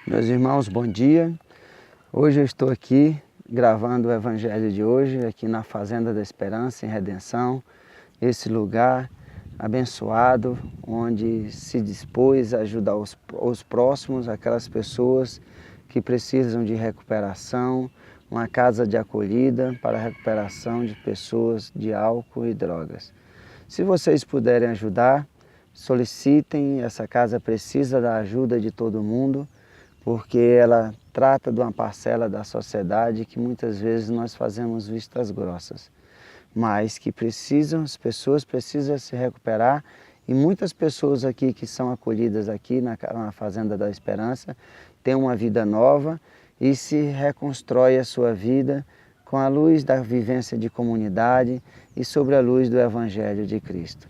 Meus irmãos, bom dia. Hoje eu estou aqui gravando o Evangelho de hoje, aqui na Fazenda da Esperança, em Redenção, esse lugar abençoado, onde se dispôs a ajudar os próximos, aquelas pessoas que precisam de recuperação, uma casa de acolhida para a recuperação de pessoas de álcool e drogas. Se vocês puderem ajudar, solicitem, essa casa precisa da ajuda de todo mundo, porque ela trata de uma parcela da sociedade que muitas vezes nós fazemos vistas grossas, mas que as pessoas precisam se recuperar, e muitas pessoas aqui que são acolhidas aqui na Fazenda da Esperança têm uma vida nova e se reconstrói a sua vida com a luz da vivência de comunidade e sobre a luz do Evangelho de Cristo.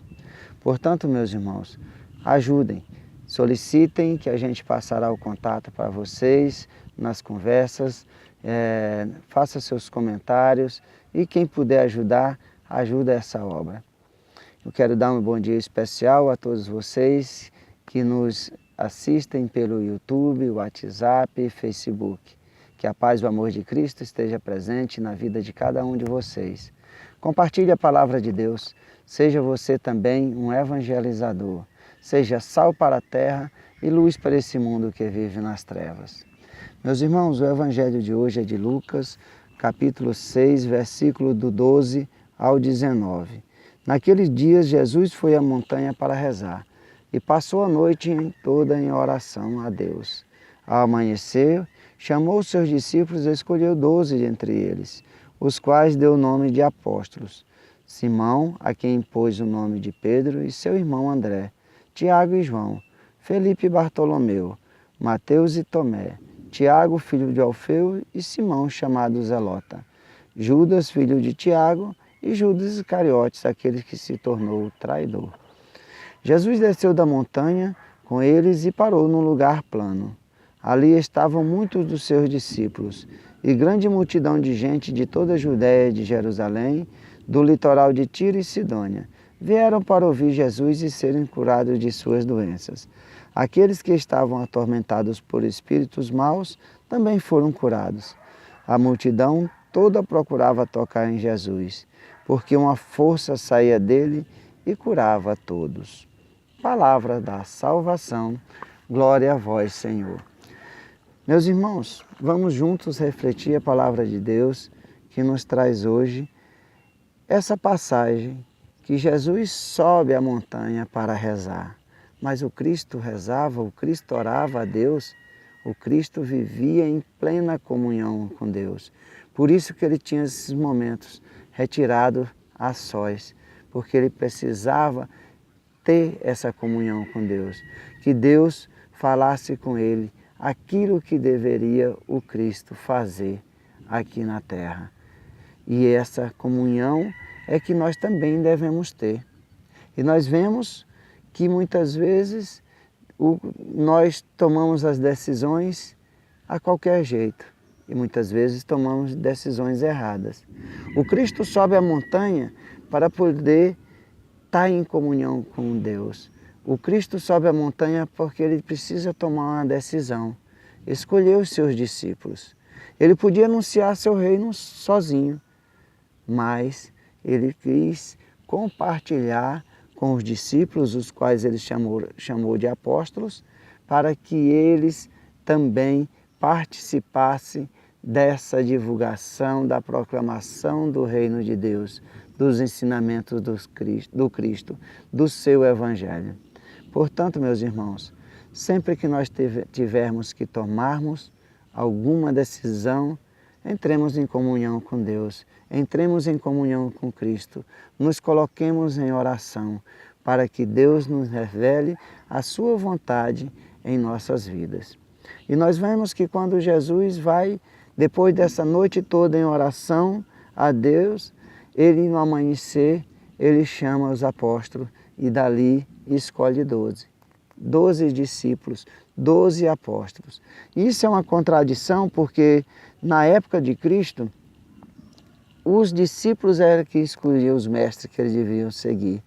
Portanto, meus irmãos, ajudem. Solicitem que a gente passará o contato para vocês nas conversas, faça seus comentários e quem puder ajudar, ajuda essa obra. Eu quero dar um bom dia especial a todos vocês que nos assistem pelo YouTube, WhatsApp e Facebook. Que a paz e o amor de Cristo esteja presente na vida de cada um de vocês. Compartilhe a palavra de Deus, seja você também um evangelizador. Seja sal para a terra e luz para esse mundo que vive nas trevas. Meus irmãos, o Evangelho de hoje é de Lucas, capítulo 6, versículo do 12 ao 19. Naqueles dias, Jesus foi à montanha para rezar e passou a noite toda em oração a Deus. Ao amanhecer, chamou os seus discípulos e escolheu 12 dentre eles, os quais deu o nome de apóstolos. Simão, a quem impôs o nome de Pedro, e seu irmão André, Tiago e João, Felipe e Bartolomeu, Mateus e Tomé, Tiago, filho de Alfeu, e Simão, chamado Zelota, Judas, filho de Tiago, e Judas Iscariotes, aquele que se tornou traidor. Jesus desceu da montanha com eles e parou num lugar plano. Ali estavam muitos dos seus discípulos, e grande multidão de gente de toda a Judéia e de Jerusalém, do litoral de Tiro e Sidônia, vieram para ouvir Jesus e serem curados de suas doenças. Aqueles que estavam atormentados por espíritos maus também foram curados. A multidão toda procurava tocar em Jesus, porque uma força saía dele e curava a todos. Palavra da salvação, glória a vós, Senhor. Meus irmãos, vamos juntos refletir a palavra de Deus que nos traz hoje essa passagem que Jesus sobe a montanha para rezar. Mas o Cristo rezava, o Cristo orava a Deus, o Cristo vivia em plena comunhão com Deus. Por isso que ele tinha esses momentos retirado a sós, porque ele precisava ter essa comunhão com Deus, que Deus falasse com ele aquilo que deveria o Cristo fazer aqui na terra. E essa comunhão é que nós também devemos ter. E nós vemos que muitas vezes nós tomamos as decisões a qualquer jeito. E muitas vezes tomamos decisões erradas. O Cristo sobe a montanha para poder estar em comunhão com Deus. O Cristo sobe a montanha porque ele precisa tomar uma decisão, escolher os seus discípulos. Ele podia anunciar seu reino sozinho, mas ele quis compartilhar com os discípulos, os quais ele chamou de apóstolos, para que eles também participassem dessa divulgação, da proclamação do reino de Deus, dos ensinamentos do Cristo, do seu Evangelho. Portanto, meus irmãos, sempre que nós tivermos que tomarmos alguma decisão, entremos em comunhão com Deus, entremos em comunhão com Cristo, nos coloquemos em oração para que Deus nos revele a sua vontade em nossas vidas. E nós vemos que quando Jesus vai, depois dessa noite toda em oração a Deus, ele no amanhecer, ele chama os apóstolos e dali escolhe 12. 12 discípulos, 12 apóstolos. Isso é uma contradição porque na época de Cristo, os discípulos eram que escolhiam os mestres que eles deviam seguir.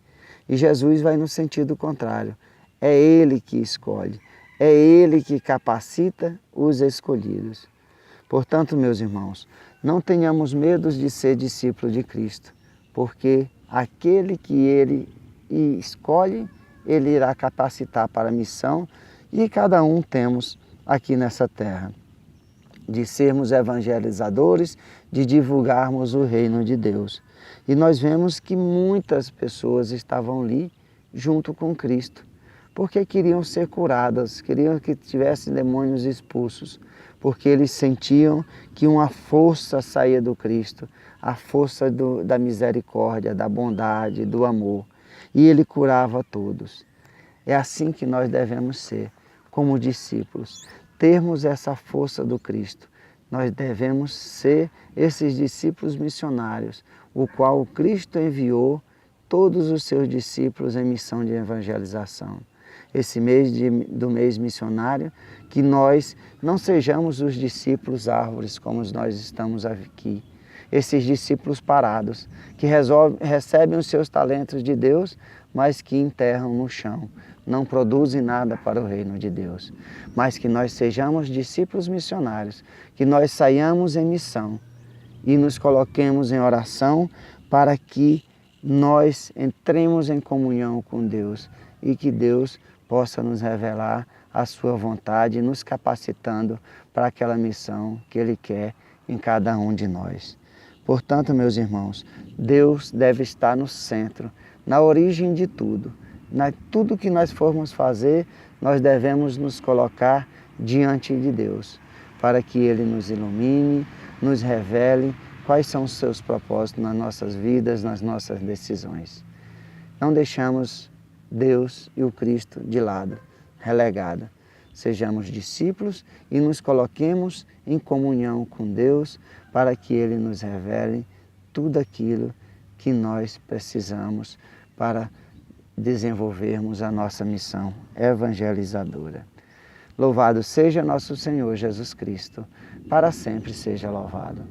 E Jesus vai no sentido contrário. É Ele que escolhe. é Ele que capacita os escolhidos. Portanto, meus irmãos, não tenhamos medo de ser discípulo de Cristo, porque aquele que Ele escolhe, Ele irá capacitar para a missão, e cada um temos aqui nessa terra, de sermos evangelizadores, de divulgarmos o reino de Deus. E nós vemos que muitas pessoas estavam ali junto com Cristo, porque queriam ser curadas, queriam que tivessem demônios expulsos, porque eles sentiam que uma força saía do Cristo, a força da misericórdia, da bondade, do amor. E Ele curava todos. É assim que nós devemos ser, como discípulos, termos essa força do Cristo. Nós devemos ser esses discípulos missionários, o qual o Cristo enviou todos os seus discípulos em missão de evangelização. Esse mês do mês missionário, que nós não sejamos os discípulos árvores como nós estamos aqui, esses discípulos parados, que recebem os seus talentos de Deus, mas que enterram no chão, não produzem nada para o reino de Deus. Mas que nós sejamos discípulos missionários, que nós saiamos em missão e nos coloquemos em oração para que nós entremos em comunhão com Deus e que Deus possa nos revelar a sua vontade, nos capacitando para aquela missão que Ele quer em cada um de nós. Portanto, meus irmãos, Deus deve estar no centro, na origem de tudo. Tudo que nós formos fazer, nós devemos nos colocar diante de Deus, para que Ele nos ilumine, nos revele quais são os seus propósitos nas nossas vidas, nas nossas decisões. Não deixamos Deus e o Cristo de lado, relegado. Sejamos discípulos e nos coloquemos em comunhão com Deus para que Ele nos revele tudo aquilo que nós precisamos para desenvolvermos a nossa missão evangelizadora. Louvado seja nosso Senhor Jesus Cristo, para sempre seja louvado.